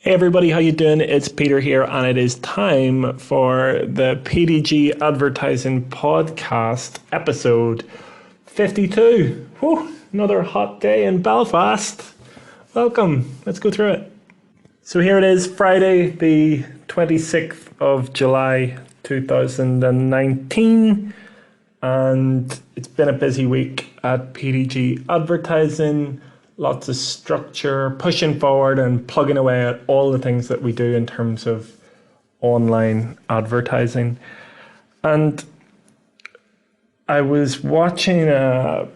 Hey everybody, how you doing? It's Peter here, and it is time for the PDG Advertising Podcast, episode 52. Whew, another hot day in Belfast. Welcome. Let's go through it. So here it is, Friday, the 26th of July, 2019, and it's been a busy week at PDG Advertising. Lots of structure, pushing forward and plugging away at all the things that we do in terms of online advertising. And I was watching a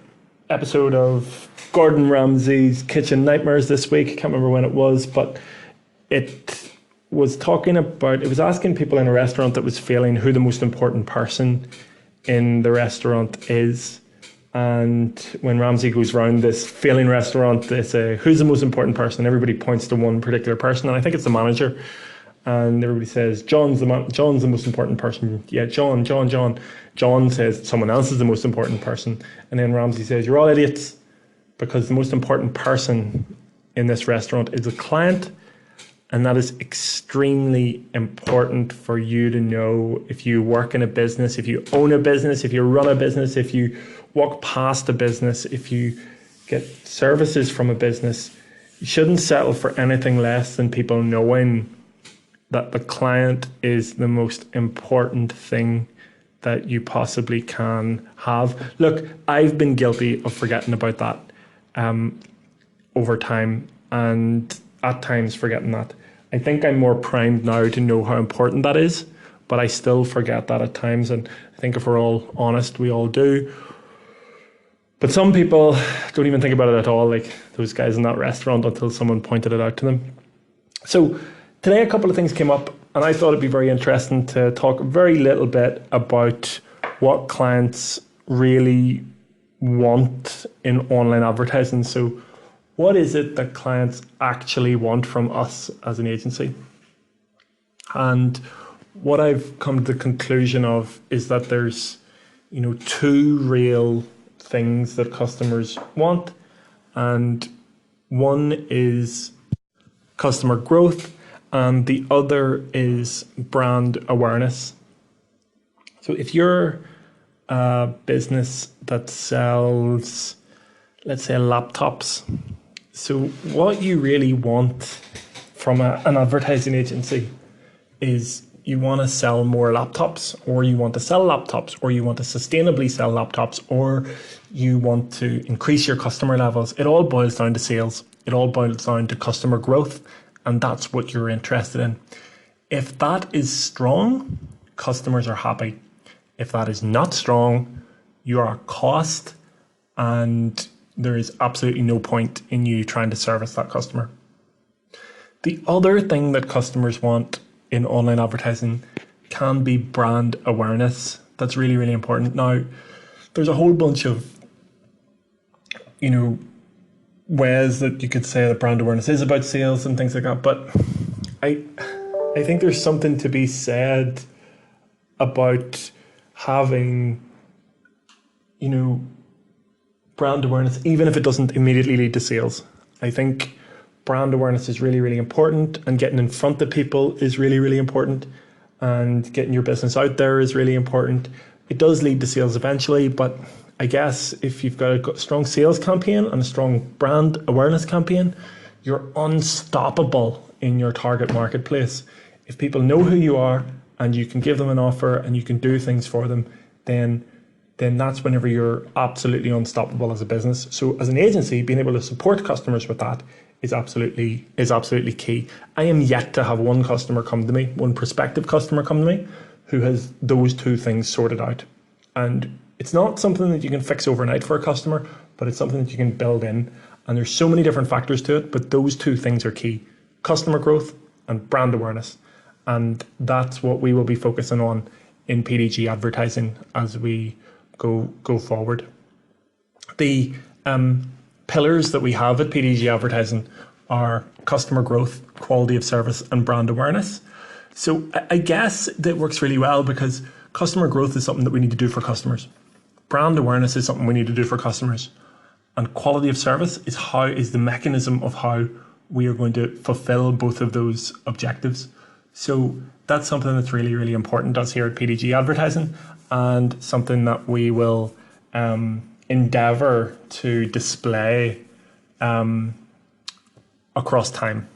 episode of Gordon Ramsay's Kitchen Nightmares this week. I can't remember when it was, but it was asking people in a restaurant that was failing who the most important person in the restaurant is. And when Ramsay goes around this failing restaurant, they say, who's the most important person? Everybody points to one particular person, and I think it's the manager. And everybody says, John's the most important person. Yeah, John. John says someone else is the most important person. And then Ramsay says, you're all idiots, because the most important person in this restaurant is the client. And that is extremely important for you to know if you work in a business, if you own a business, if you run a business, if you walk past a business, if you get services from a business. You shouldn't settle for anything less than people knowing that the client is the most important thing that you possibly can have. Look, I've been guilty of forgetting about that over time, and at times forgetting that. I think I'm more primed now to know how important that is, but I still forget that at times, and I think if we're all honest, we all do. But some people don't even think about it at all, like those guys in that restaurant, until someone pointed it out to them. So today a couple of things came up, and I thought it'd be very interesting to talk a very little bit about what clients really want in online advertising. So what is it that clients actually want from us as an agency? And what I've come to the conclusion of is that there's, two real things that customers want. And one is customer growth, and the other is brand awareness. So if you're a business that sells, let's say, laptops, so what you really want from an advertising agency is you want to sell more laptops, or you want to sell laptops, or you want to sustainably sell laptops, or you want to increase your customer levels. It all boils down to sales. It all boils down to customer growth, and that's what you're interested in. If that is strong, customers are happy. If that is not strong, you are a cost, and there is absolutely no point in you trying to service that customer. The other thing that customers want in online advertising can be brand awareness. That's really, really important. Now, there's a whole bunch of, ways that you could say that brand awareness is about sales and things like that. But I think there's something to be said about having, brand awareness, even if it doesn't immediately lead to sales. I think brand awareness is really, really important, and getting in front of people is really, really important, and getting your business out there is really important. It does lead to sales eventually, but I guess if you've got a strong sales campaign and a strong brand awareness campaign, you're unstoppable in your target marketplace. If people know who you are and you can give them an offer and you can do things for them, then that's whenever you're absolutely unstoppable as a business. So as an agency, being able to support customers with that is absolutely key. I am yet to have one prospective customer come to me who has those two things sorted out. And it's not something that you can fix overnight for a customer, but it's something that you can build in. And there's so many different factors to it, but those two things are key: customer growth and brand awareness. And that's what we will be focusing on in PDG advertising as we go forward. The pillars that we have at PDG advertising are customer growth, quality of service, and brand awareness. So I guess that works really well because customer growth is something that we need to do for customers. Brand awareness is something we need to do for customers. And quality of service is the mechanism of how we are going to fulfill both of those objectives. So that's something that's really, really important to us here at PDG Advertising, and something that we will endeavour to display across time.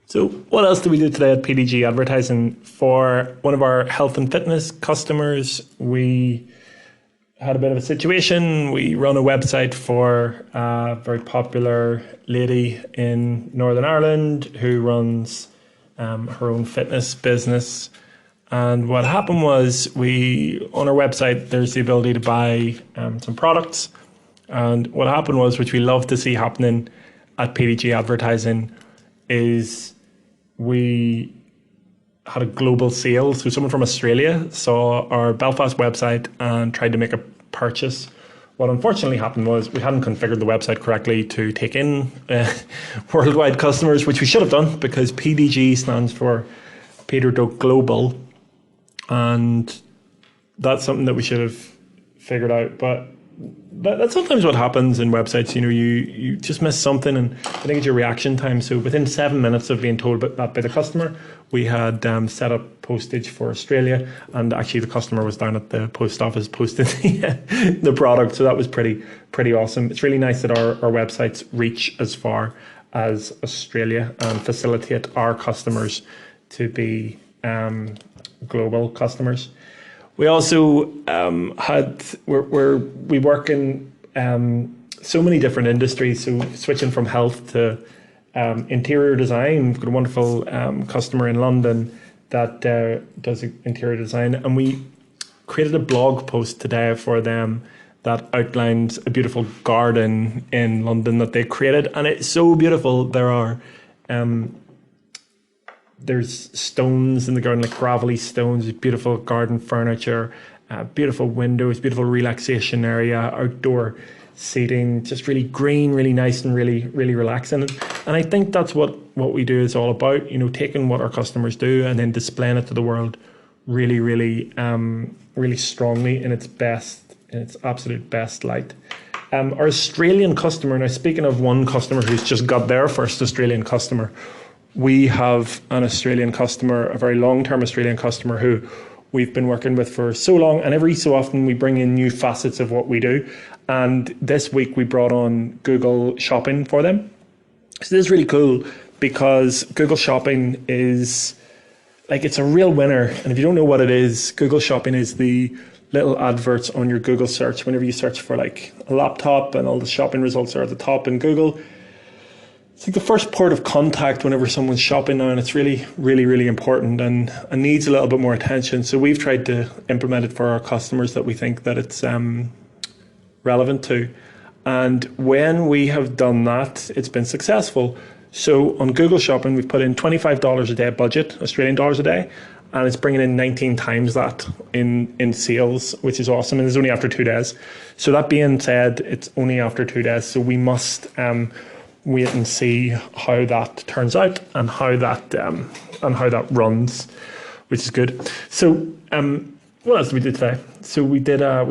So what else do we do today at PDG Advertising? For one of our health and fitness customers, we had a bit of a situation. We run a website for a very popular lady in Northern Ireland who runs her own fitness business. And what happened was, on our website, there's the ability to buy some products. And what happened was, which we love to see happening at PDG Advertising, is we had a global sale. So someone from Australia saw our Belfast website and tried to make a purchase. What unfortunately happened was we hadn't configured the website correctly to take in worldwide customers, which we should have done, because PDG stands for Peter Doak Global. And that's something that we should have figured out. But that's sometimes what happens in websites. You just miss something, and I think it's your reaction time. So within 7 minutes of being told that by the customer, we had set up postage for Australia, and actually the customer was down at the post office posting the product. So that was pretty awesome. It's really nice that our websites reach as far as Australia and facilitate our customers to be global customers. We also we work in so many different industries. So switching from health to interior design, we've got a wonderful customer in London that does interior design, and we created a blog post today for them that outlines a beautiful garden in London that they created, and it's so beautiful. There's stones in the garden, like gravelly stones, beautiful garden furniture, beautiful windows, beautiful relaxation area, outdoor seating, just really green, really nice, and really, really relaxing. And I think that's what we do is all about, taking what our customers do and then displaying it to the world really, really, really strongly in its absolute best light. Our Australian customer, now speaking of one customer who's just got their first Australian customer, we have an Australian customer, a very long-term Australian customer who we've been working with for so long, and every so often we bring in new facets of what we do. And this week we brought on Google Shopping for them. So this is really cool because Google Shopping is it's a real winner. And if you don't know what it is, Google Shopping is the little adverts on your Google search whenever you search for a laptop, and all the shopping results are at the top in Google. It's like the first port of contact whenever someone's shopping now, and it's really, really, really important and needs a little bit more attention. So we've tried to implement it for our customers that we think that it's relevant to. And when we have done that, it's been successful. So on Google Shopping, we've put in $25 a day budget, Australian dollars a day, and it's bringing in 19 times that in sales, which is awesome. And it's only after 2 days. So that being said, it's only after 2 days. So we must wait and see how that turns out and how that runs, which is good. So what else did we do today? So we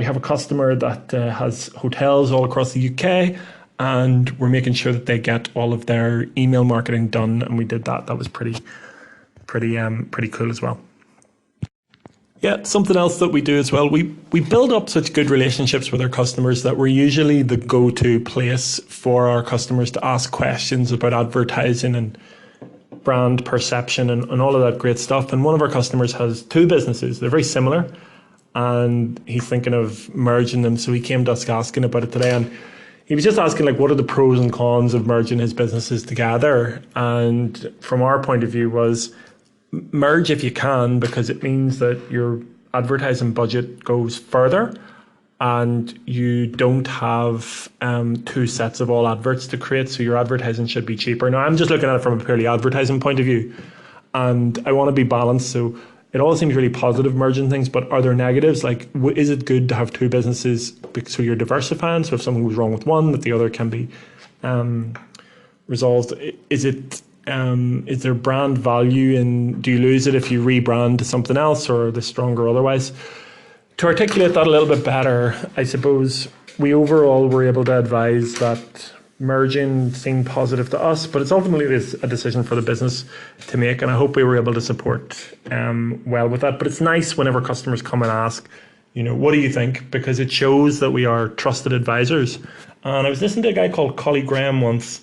have a customer that has hotels all across the UK, and we're making sure that they get all of their email marketing done, and we did that. That was pretty cool as well. Yeah, something else that we do as well, we build up such good relationships with our customers that we're usually the go-to place for our customers to ask questions about advertising and brand perception and all of that great stuff. And one of our customers has 2 businesses. They're very similar, and he's thinking of merging them. So he came to us asking about it today, and he was just asking what are the pros and cons of merging his businesses together. And from our point of view was, merge if you can, because it means that your advertising budget goes further and you don't have 2 sets of all adverts to create, so your advertising should be cheaper. Now, I'm just looking at it from a purely advertising point of view, and I want to be balanced, so it all seems really positive merging things, but are there negatives? Is it good to have 2 businesses so you're diversifying, so if something goes wrong with one, that the other can be resolved? Is there brand value, and do you lose it if you rebrand to something else, or are they stronger otherwise? To articulate that a little bit better, I suppose we overall were able to advise that merging seemed positive to us, but it's ultimately a decision for the business to make, and I hope we were able to support well with that. But it's nice whenever customers come and ask, what do you think? Because it shows that we are trusted advisors. And I was listening to a guy called Collie Graham once,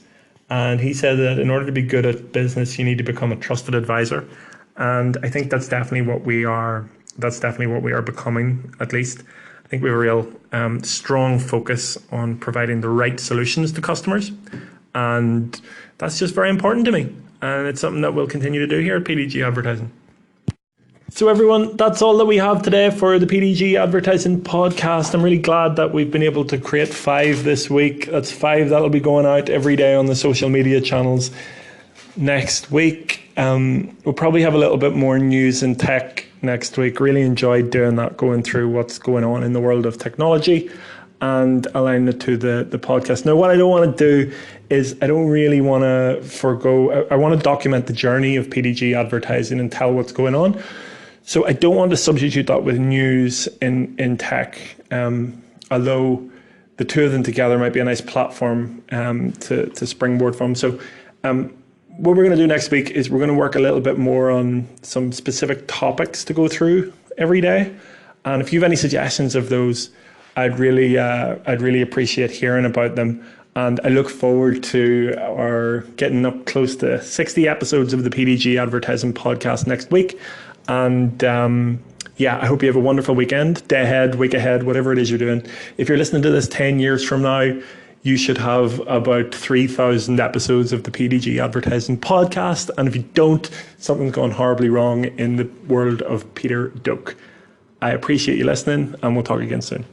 and he said that in order to be good at business, you need to become a trusted advisor. And I think that's definitely what we are. That's definitely what we are becoming, at least. I think we have a real strong focus on providing the right solutions to customers. And that's just very important to me. And it's something that we'll continue to do here at PDG Advertising. So everyone, that's all that we have today for the PDG Advertising podcast. I'm really glad that we've been able to create 5 this week. That's 5 that'll be going out every day on the social media channels next week. We'll probably have a little bit more news in tech next week. Really enjoyed doing that, going through what's going on in the world of technology and aligning it to the podcast. Now, what I don't want to do is I don't really want to forgo, I want to document the journey of PDG Advertising and tell what's going on. So I don't want to substitute that with news in tech, although the two of them together might be a nice platform to springboard from. So what we're going to do next week is we're going to work a little bit more on some specific topics to go through every day. And if you have any suggestions of those, I'd really appreciate hearing about them. And I look forward to our getting up close to 60 episodes of the PDG Advertising podcast next week. And I hope you have a wonderful weekend, day ahead, week ahead, whatever it is you're doing. If you're listening to this 10 years from now, you should have about 3,000 episodes of the PDG Advertising podcast. And if you don't, something's gone horribly wrong in the world of Peter Doak. I appreciate you listening, and we'll talk again soon.